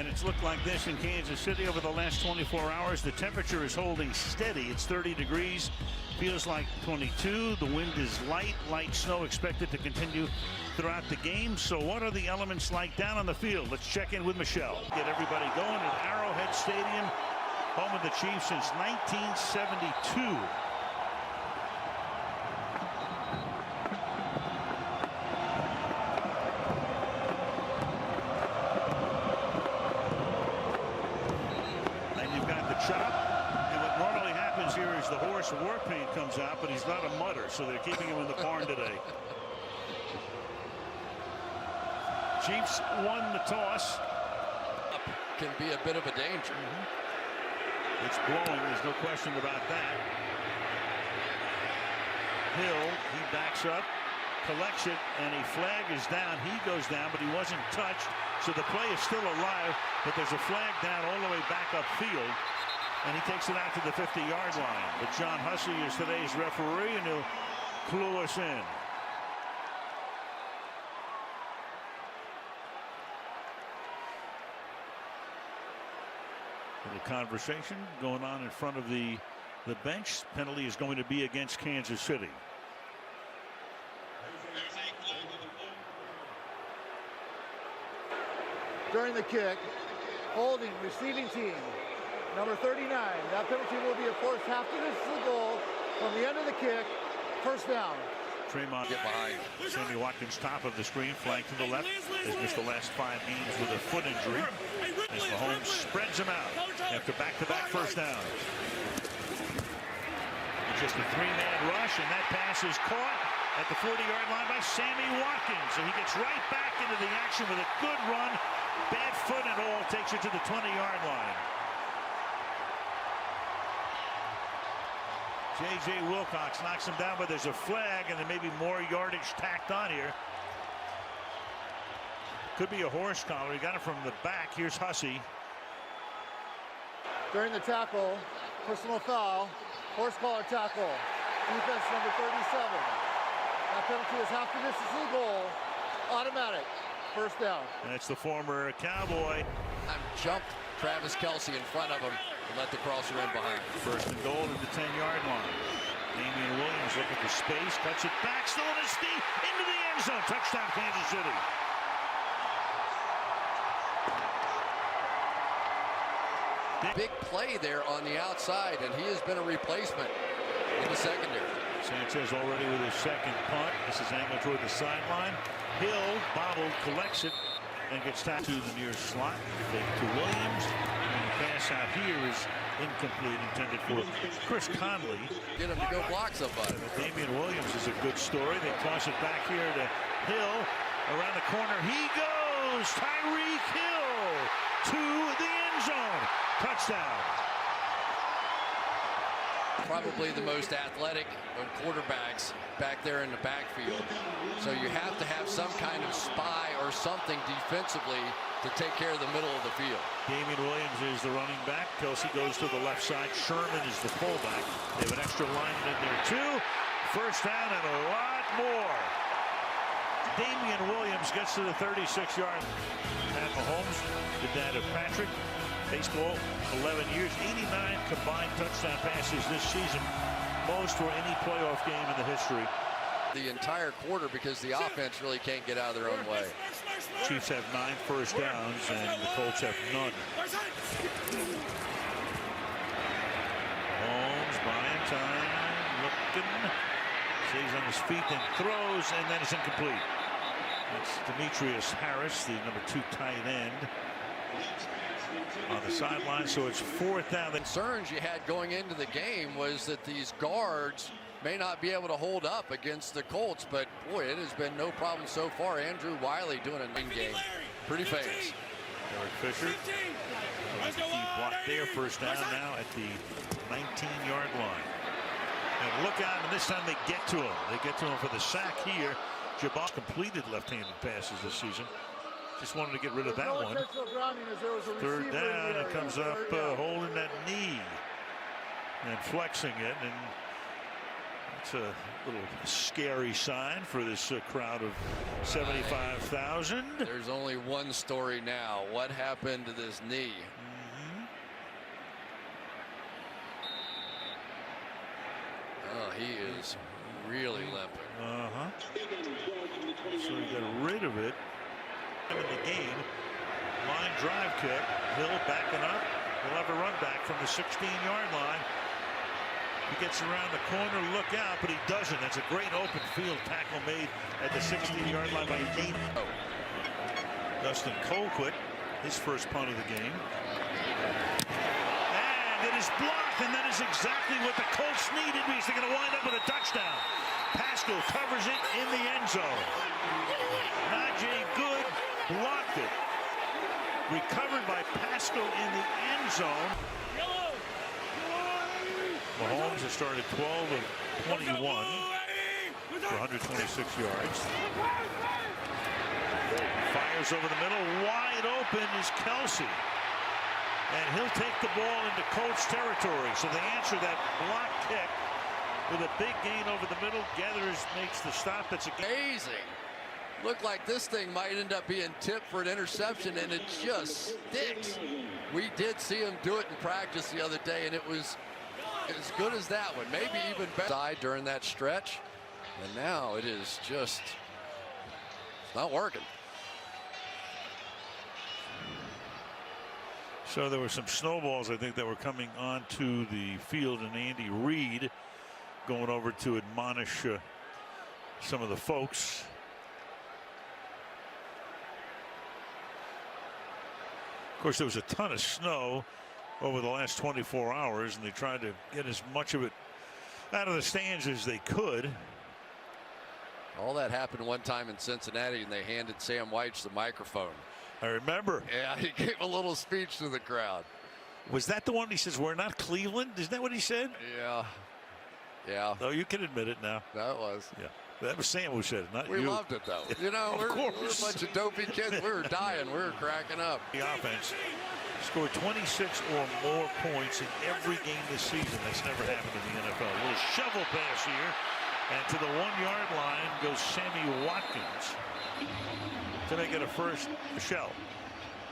And it's looked like this in Kansas City over the last 24 hours. The temperature is holding steady. It's 30 degrees. Feels like 22. The wind is light. Light snow expected to continue throughout the game. So what are the elements like down on the field? Let's check in with Michelle. Get everybody going at Arrowhead Stadium, home of the Chiefs since 1972. Chop, and what normally happens here is the horse war paint comes out, but he's not a mutter, so they're keeping him in the barn today. Chiefs won the toss. Can be a bit of a danger. It's blowing, there's no question about that. Hill, he backs up, collects it, and a flag is down. He goes down, but he wasn't touched, so the play is still alive, but there's a flag down all the way back upfield. And he takes it out to the 50-yard line. But John Hussey is today's referee, and he'll clue us in. The conversation going on in front of the bench. Penalty is going to be against Kansas City. During the kick, holding receiving team. Number 39, that penalty will be enforced half the distance of the goal from the end of the kick, first down. Tremont get behind. Sammy Watkins top of the screen, flank to the left. Has missed the last 5 games with a foot injury. As Mahomes spreads him out after back-to-back first down. It's just a 3-man rush, and that pass is caught at the 40-yard line by Sammy Watkins. So he gets right back into the action with a good run. Bad foot and all takes you to the 20-yard line. J.J. Wilcox knocks him down, but there's a flag, and there may be more yardage tacked on here. Could be a horse collar. He got it from the back. Here's Hussey. During the tackle, personal foul, horse collar tackle, defense number 37. That penalty is half the distance of the goal, automatic, first down. And it's the former Cowboy. Jumped Travis Kelce in front of him and let the crosser in behind. First and goal at the 10-yard line. Damian Williams looking for space, cuts it back, still in his feet, into the end zone. Touchdown, Kansas City. Big play there on the outside, and he has been a replacement in the secondary. Sanchez already with his second punt. This is angled toward the sideline. Hill bobbled, collects it, and gets tapped to the near slot. Fake to Williams. And the pass out here is incomplete, intended for Chris Conley. Get him to go block somebody. Damian Williams is a good story. They toss it back here to Hill. Around the corner, he goes! Tyreek Hill to the end zone. Touchdown. Probably the most athletic of quarterbacks back there in the backfield. So you have to have some kind of spy or something defensively to take care of the middle of the field. Damian Williams is the running back. Kelce goes to the left side. Sherman is the fullback. They have an extra lineman in there too. First down and a lot more. Damian Williams gets to the 36-yard. Pat Mahomes, the dad of Patrick. Baseball, 11 years, 89 combined touchdown passes this season. Most for any playoff game in the history. The entire quarter, because the offense really can't get out of their own way. Chiefs have 9 first downs, and the Colts have none. Mahomes buying time, looking. Stays on his feet, then throws, and then it's incomplete. That's Demetrius Harris, the number 2 tight end, on the sideline, so it's 4th down. The concerns you had going into the game was that these guards may not be able to hold up against the Colts, but boy, it has been no problem so far. Andrew Wiley doing a main game. Pretty famous. Derek Fisher. He blocked their first down now at the 19-yard line. And look out, and this time they get to him. They get to him for the sack here. Jabal completed left-handed passes this season. Just wanted to get rid of that one. 3rd down, it comes up holding that knee and flexing it, and It's a little scary sign for this crowd of 75,000. There's only one story now. What happened to this knee? Oh, he is really limping. So he got rid of it. In the game, line drive kick. Hill backing up. He'll have a run back from the 16-yard line. He gets around the corner, look out, but he doesn't. That's a great open field tackle made at the 16-yard line by Nate. Dustin Colquitt, his first punt of the game. And it is blocked, and that is exactly what the Colts needed because they're going to wind up with a touchdown. Pascal covers it in the end zone. Najee Good blocked it. Recovered by Pascal in the end zone. Mahomes has started 12 of 21 for 126 yards. Fires over the middle. Wide open is Kelsey. And he'll take the ball into Colts territory. So they answer that block kick with a big gain over the middle. Gathers makes the stop. That's amazing. Looked like this thing might end up being tipped for an interception, and it just sticks. We did see him do it in practice the other day, and it was as good as that one, maybe even better side during that stretch, and now it is just not working. So there were some snowballs, I think, that were coming onto the field, and Andy Reid going over to admonish some of the folks. Of course, there was a ton of snow over the last 24 hours, and they tried to get as much of it out of the stands as they could. All that happened one time in Cincinnati, and they handed Sam Weich the microphone. I remember. Yeah, he gave a little speech to the crowd. Was that the one he says, "We're not Cleveland"? Isn't that what he said? Yeah. Yeah. Oh, you can admit it now. That was. Yeah. That was Sam who said it, not you. We loved it, though. You know, we're a bunch of dopey kids. We were dying. We were cracking up. The offense scored 26 or more points in every game this season. That's never happened in the NFL. A little shovel pass here. And to the 1-yard line goes Sammy Watkins to make it a first. Michelle.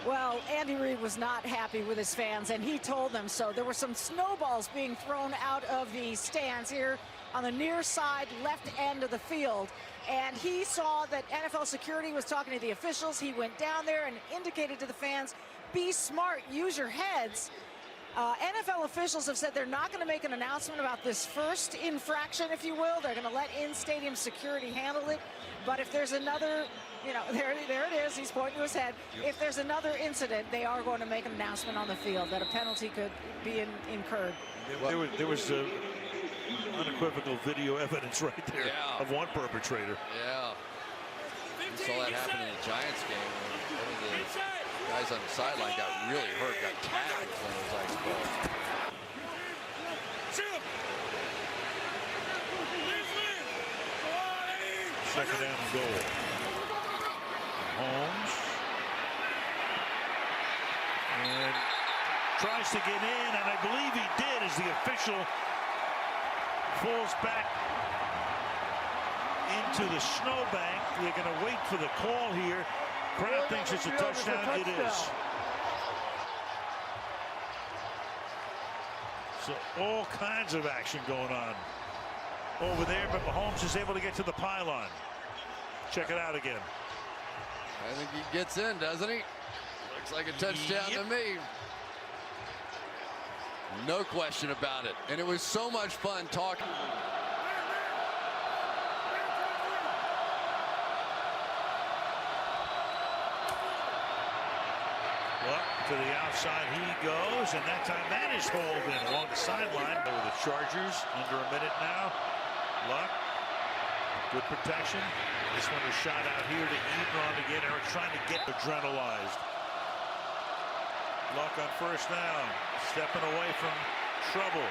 Well, Andy Reid was not happy with his fans, and he told them so. There were some snowballs being thrown out of the stands here on the near side left end of the field, and he saw that NFL security was talking to the officials. He went down there and indicated to the fans, be smart, use your heads. NFL officials have said they're not going to make an announcement about this first infraction, if you will. They're going to let in-stadium security handle it. But if there's another, you know, there it is. He's pointing to his head. If there's another incident, they are going to make an announcement on the field that a penalty could be incurred. There was unequivocal video evidence right there of one perpetrator. Yeah. We saw that happen in the Giants game. One of the guys on the sideline got really hurt, got tagged when it was like, Second down and goal. Holmes. And tries to get in, and I believe he did as the official falls back into the snowbank. They're going to wait for the call here. Crowd thinks it's a touchdown. It is. So all kinds of action going on over there, but Mahomes is able to get to the pylon. Check it out again. I think he gets in, doesn't he? Looks like a touchdown to me. No question about it. And it was so much fun talking. Well, to the outside he goes, and that time that is hauled in along the sideline. Over the Chargers, under a minute now. Luck, good protection. This one is shot out here to Ebron again. Eric trying to get adrenalized. Luck on first down, stepping away from trouble,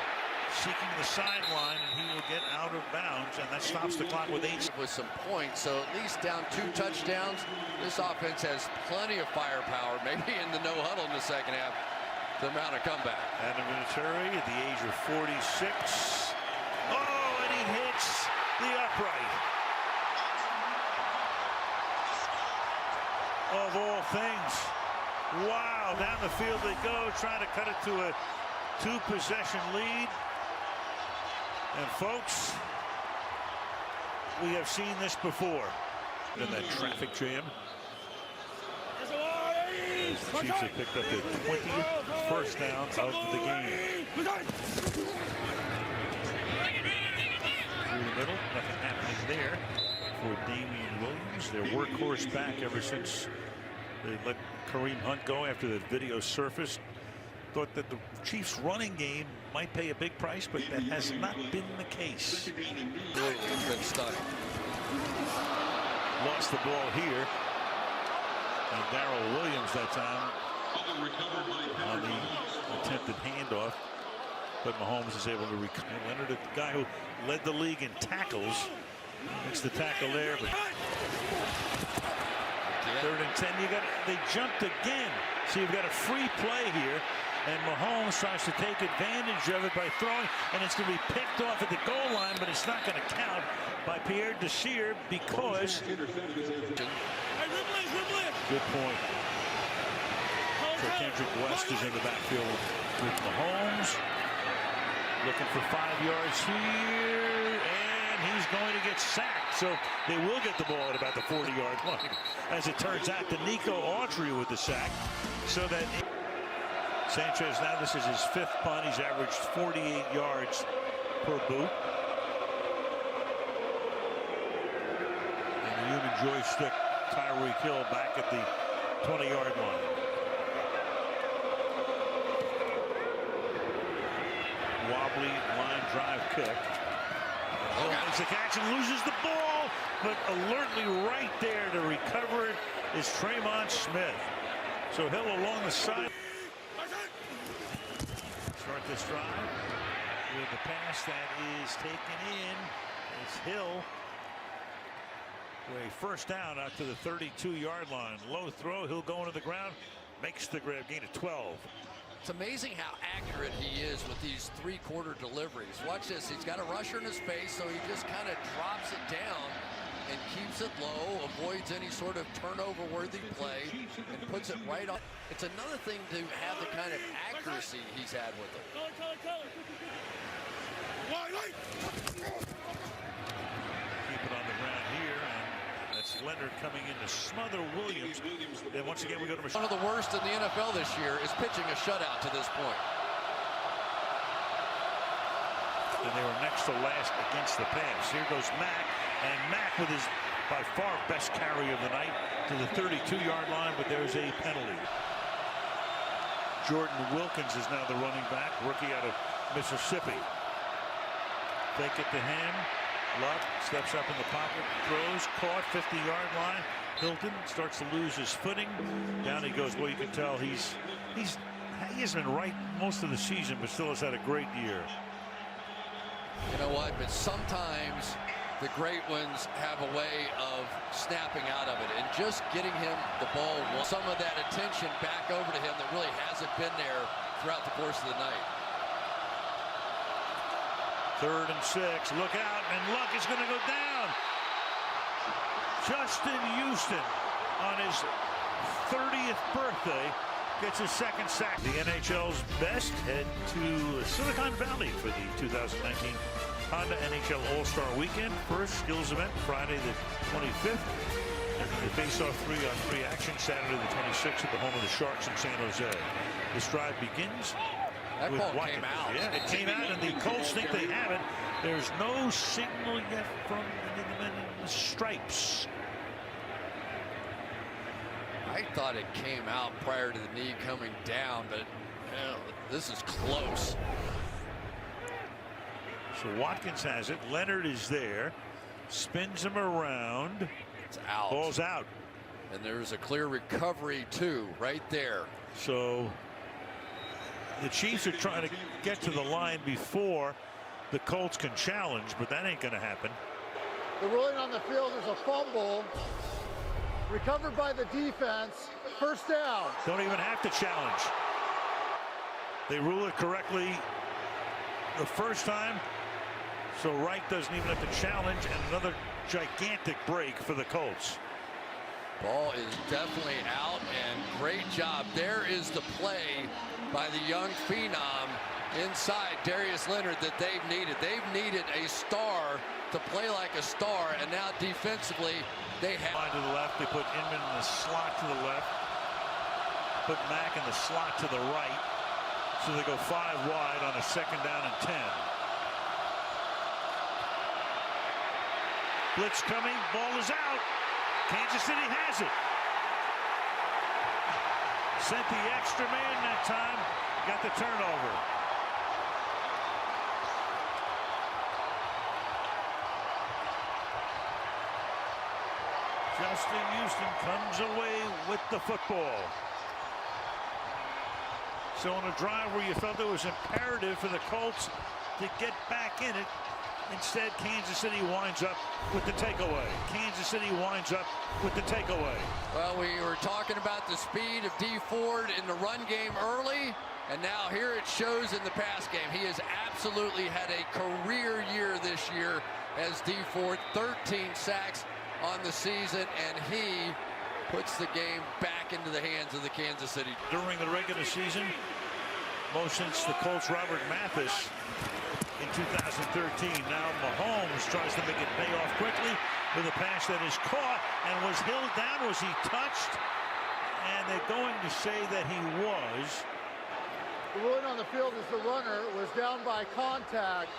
seeking the sideline, and he will get out of bounds, and that stops the clock with 8. With some points, so at least down 2 touchdowns. This offense has plenty of firepower, maybe in the no huddle in the second half, to mount a comeback. Adam Vinatieri at the age of 46. Oh, and he hits the upright. Of all things. Wow, down the field they go, trying to cut it to a 2-possession lead. And folks, we have seen this before. In that traffic jam. The Chiefs have picked up their 20th first down of the game. Through the middle, nothing happening there for Damian Williams, their workhorse back ever since they let Kareem Hunt go after the video surfaced. Thought that the Chiefs running game might pay a big price, but that has not been the case. Williams been stunning. Lost the ball here. And Darrell Williams that time on the attempted handoff. But Mahomes is able to recover. Leonard, the guy who led the league in tackles, makes the tackle there. But 3rd and 10. They jumped again. So you've got a free play here. And Mahomes tries to take advantage of it by throwing, and it's going to be picked off at the goal line, but it's not going to count by Pierre Desir because. Good point. So Kendrick West is in the backfield with Mahomes. Looking for 5 yards here, and he's going to get sacked. So they will get the ball at about the 40-yard line. As it turns out, to Nico Autry with the sack. So that Sanchez, now this is his 5th punt. He's averaged 48 yards per boot. And the human joystick, Tyreek Hill back at the 20-yard line. Wobbly line drive kick. Makes the catch and loses the ball, but alertly right there to recover it is Tremont Smith. So Hill along the side. Start this drive with the pass that is taken in. It's Hill. A first down out to the 32-yard line. Low throw. He'll go into the ground. Makes the grab. Gain of 12. It's amazing how accurate he is with these 3-quarter deliveries. Watch this. He's got a rusher in his face, so he just kind of drops it down and keeps it low, avoids any sort of turnover-worthy play, and puts it right on. It's another thing to have the kind of accuracy he's had with it. Keep it on the ground here, and that's Leonard coming in to smother Williams. And once again, we go to one of the worst in the NFL this year is pitching a shutout to this point. And they were next to last against the pass. Here goes Mack, and Mack with his by far best carry of the night to the 32-yard line, but there's a penalty. Jordan Wilkins is now the running back, rookie out of Mississippi. Fake it to him. Luck steps up in the pocket, throws, caught, 50-yard line. Hilton starts to lose his footing. Down he goes. Well, you can tell he hasn't been right most of the season, but still has had a great year. You know what? But sometimes the great ones have a way of snapping out of it and just getting him the ball. Some of that attention back over to him that really hasn't been there throughout the course of the night. 3rd and 6. Look out, and Luck is going to go down. Justin Houston on his 30th birthday gets his 2nd sack. The NHL's best head to Silicon Valley for the 2019 Honda NHL All-Star Weekend. First skills event Friday the 25th. And the face-off 3-on-3 action Saturday the 26th at the home of the Sharks in San Jose. This drive begins. That ball came out. Yeah, it came out, and the Colts think they have it. There's no signal yet from the men in the stripes. I thought it came out prior to the knee coming down, but this is close. So Watkins has it. Leonard is there. Spins him around. It's out. Ball's out. And there's a clear recovery, too, right there. So the Chiefs are trying to get to the line before the Colts can challenge, but that ain't going to happen. The ruling on the field is a fumble. Recovered by the defense. First down. Don't even have to challenge. They rule it correctly the first time. So Wright doesn't even have to challenge, and another gigantic break for the Colts. Ball is definitely out, and great job. There is the play by the young phenom inside Darius Leonard that they've needed. They've needed a star to play like a star, and now defensively they have. Line to the left, they put Inman in the slot to the left, put Mack in the slot to the right, so they go 5 wide on a 2nd down and 10. Blitz coming, ball is out. Kansas City has it. Sent the extra man that time, got the turnover. Justin Houston comes away with the football. So on a drive where you felt it was imperative for the Colts to get back in it, instead Kansas City winds up with the takeaway. Kansas City winds up with the takeaway. Well, we were talking about the speed of D Ford in the run game early, and now here it shows in the pass game. He has absolutely had a career year this year as D Ford, 13 sacks on the season, and he puts the game back into the hands of the Kansas City. During the regular season, most since the Colts' Robert Mathis in 2013. Now Mahomes tries to make it pay off quickly with a pass that is caught and was held down. Was he touched? And they're going to say that he was. The ruling on the field is the runner was down by contact.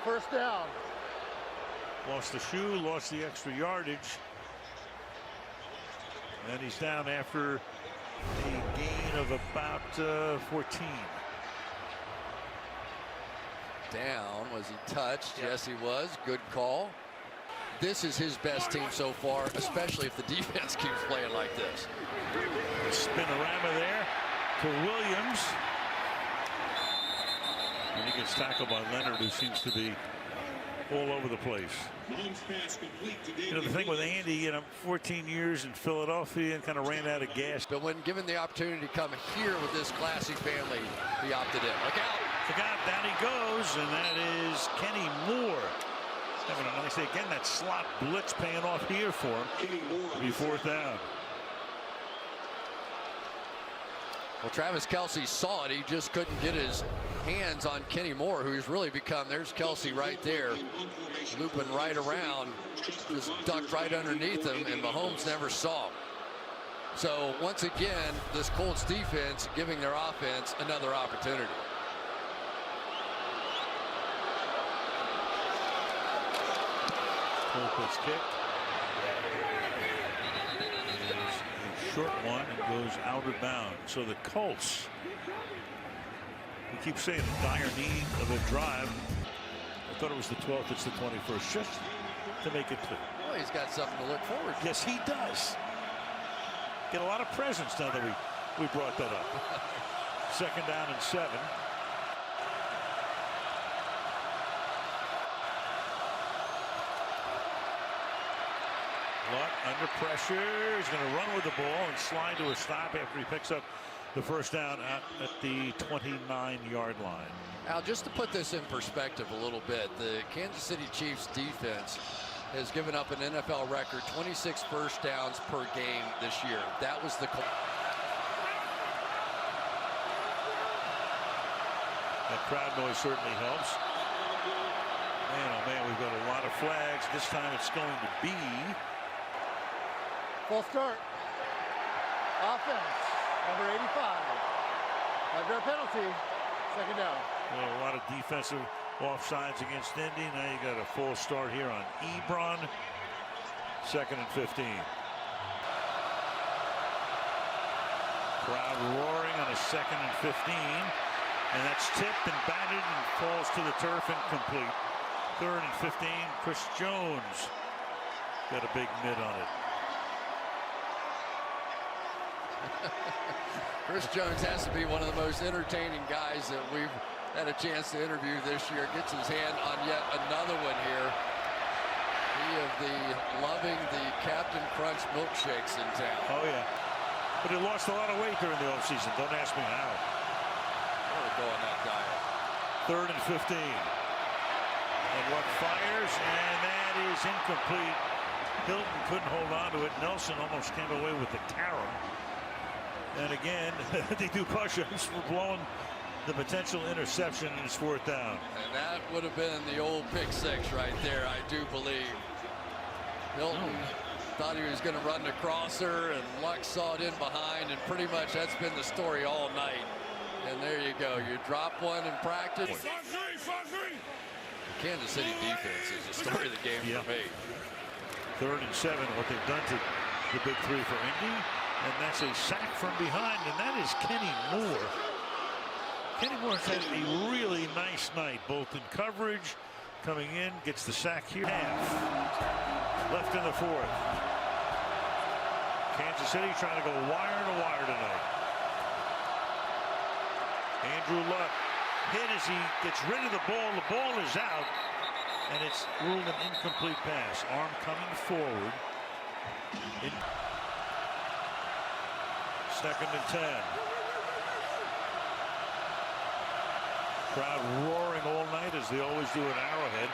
1st down. Lost the shoe, lost the extra yardage. And he's down after a gain of about 14. Down. Was he touched? Yes, he was. Good call. This is his best team so far, especially if the defense keeps playing like this. Spinorama there to Williams. And he gets tackled by Leonard, who seems to be all over the place. You know, the thing with Andy, 14 years in Philadelphia and kind of ran out of gas. But when given the opportunity to come here with this classy family, he opted in. Look out. Look out, down he goes, and that is Kenny Moore. Having a nice day. Again, that slot blitz paying off here for him. It'll be 4th down. Well, Travis Kelce saw it. He just couldn't get his hands on Kenny Moore, who's really become, there's Kelce right there, looping right around, just ducked right underneath him, and Mahomes never saw him. So once again, this Colts defense giving their offense another opportunity. Colts kick. A short one and goes out of bounds. So the Colts, we keep saying a dire need of a drive. I thought it was the 12th, it's the 21st, just to make it 2. Well, he's got something to look forward to. Yes, he does. Get a lot of presents now that we brought that up. 2nd down and 7. Luck under pressure. He's going to run with the ball and slide to a stop after he picks up the 1st down at the 29-yard line. Now, just to put this in perspective a little bit, the Kansas City Chiefs defense has given up an NFL record 26 1st downs per game this year. That was the That crowd noise certainly helps. Man, oh man, we've got a lot of flags. This time it's going to be Full start. Offense, number 85. Under penalty, 2nd down. Well, a lot of defensive offsides against Indy. Now you got a full start here on Ebron. 2nd and 15. Crowd roaring on a 2nd and 15. And that's tipped and batted and falls to the turf, incomplete. 3rd and 15. Chris Jones got a big mid on it. Chris Jones has to be one of the most entertaining guys that we've had a chance to interview this year. Gets his hand on yet another one here. He of the loving the Captain Crunch milkshakes in town. Oh yeah, but he lost a lot of weight during the offseason. Don't ask me how. Go on that diet. 3rd and 15. And Luck fires, and that is incomplete. Hilton couldn't hold on to it. Nelson almost came away with the carom. And again, they do push-ups for blowing the potential interception, and it's 4th down. And that would have been the old pick six right there, I do believe. Hilton thought he was going to run the crosser, and Luck saw it in behind, and pretty much that's been the story all night. And there you go. You drop one in practice. The Kansas City defense is the story of the game for me. 3rd and 7, what they've done to the big three for Indy. And that's a sack from behind, and that is Kenny Moore. Kenny Moore's had a really nice night, both in coverage, coming in, gets the sack here. Half left in the 4th. Kansas City trying to go wire to wire tonight. Andrew Luck hit as he gets rid of the ball. The ball is out, and it's ruled an incomplete pass. Arm coming forward. 2nd and 10. Crowd roaring all night as they always do at Arrowhead.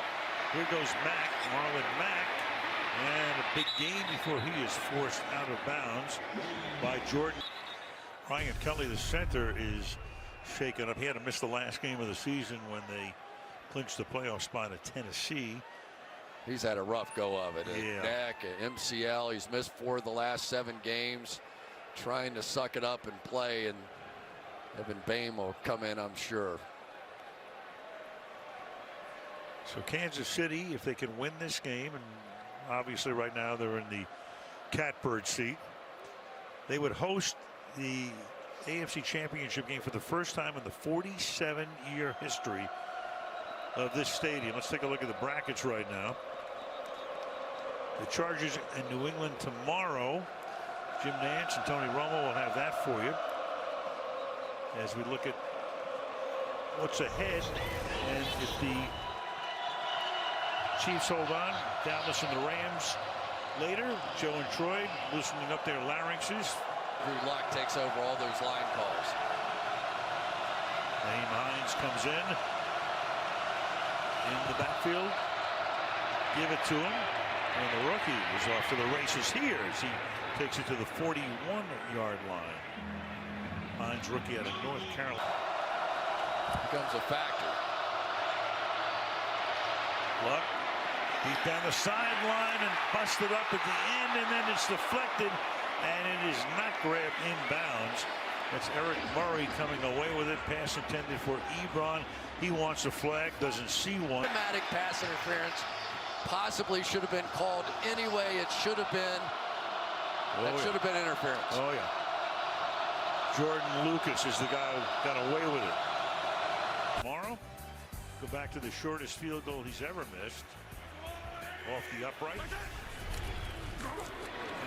Here goes Mack, Marlon Mack, and a big gain before he is forced out of bounds by Jordan. Ryan Kelly, the center, is shaken up. He had to miss the last game of the season when they clinched the playoff spot at Tennessee. He's had a rough go of it. Yeah. Neck, MCL. He's missed 4 of the last 7 games. Trying to suck it up and play, and Evan Boehm will come in, I'm sure. So Kansas City, if they can win this game, and obviously right now they're in the catbird seat, they would host the AFC Championship game for the first time in the 47-year history of this stadium. Let's take a look at the brackets right now. The Chargers in New England tomorrow. Jim Nantz and Tony Romo will have that for you as we look at what's ahead. And if the Chiefs hold on, Dallas and the Rams later. Joe and Troy loosening up their larynxes. Drew Luck takes over all those line calls. Naeem Hines comes in the backfield. Give it to him. And the rookie is off to the races here as he takes it to the 41-yard line. Hines, rookie out of North Carolina. Becomes a factor. Luck beat down the sideline and busted up at the end, and then it's deflected, and it is not grabbed inbounds. That's Eric Murray coming away with it. Pass intended for Ebron. He wants a flag, doesn't see one. Automatic pass interference. Possibly should have been called anyway. It should have been. That should have been interference. Oh, yeah. Jordan Lucas is the guy who got away with it. Tomorrow, go back to the shortest field goal he's ever missed. Off the upright. And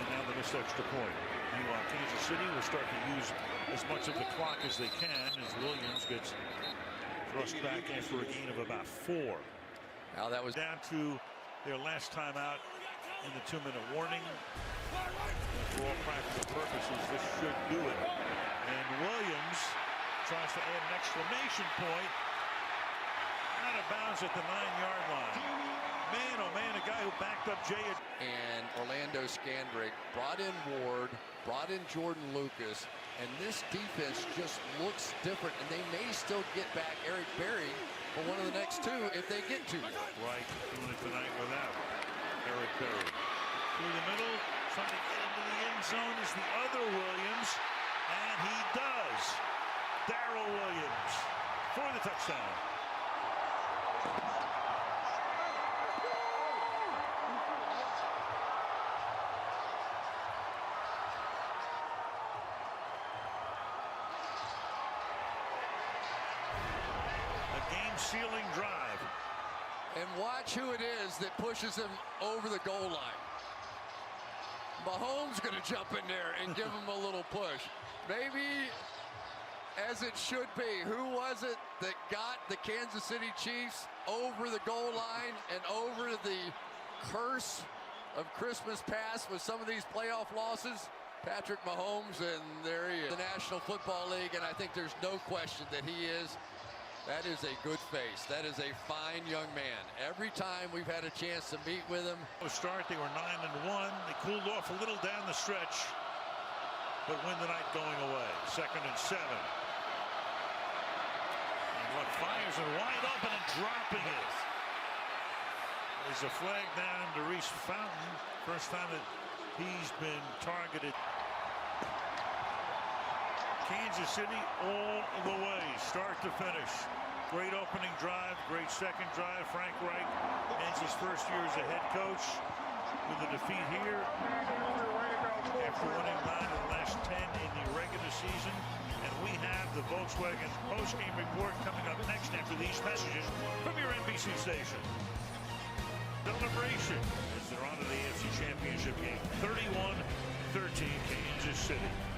now the missed extra point. Meanwhile, Kansas City will start to use as much of the clock as they can as Williams gets thrust back after a gain of about 4. Now that was down to their last time out in the 2-minute warning. And for all practical purposes, this should do it. And Williams tries to add an exclamation point. Out of bounds at the 9-yard line. Man, oh man, a guy who backed up Jay. And Orlando Scandrick brought in Ward, brought in Jordan Lucas, and this defense just looks different, and they may still get back Eric Berry for one of the next 2 if they get to. Right, doing it tonight without Eric Berry. Through the middle, trying to get into the end zone is the other Williams, and he does. Darrell Williams for the touchdown. Game-sealing drive. And watch who it is that pushes him over the goal line. Mahomes going to jump in there and give him a little push. Maybe as it should be. Who was it that got the Kansas City Chiefs over the goal line and over the curse of Christmas past with some of these playoff losses? Patrick Mahomes, and there he is. The National Football League, and I think there's no question that he is That is a good face. That is a fine young man. Every time we've had a chance to meet with him. Start, they were 9-1. They cooled off a little down the stretch, but win the night going away. 2nd and 7. And what fires it wide open and dropping it. There's a flag down to Reese Fountain. First time that he's been targeted. Kansas City all the way, start to finish. Great opening drive, great second drive. Frank Reich ends his first year as a head coach with a defeat here after winning 9 of the last 10 in the regular season. And we have the Volkswagen post-game report coming up next after these messages from your NBC station. Celebration as they're on to the AFC Championship game. 31-13 Kansas City.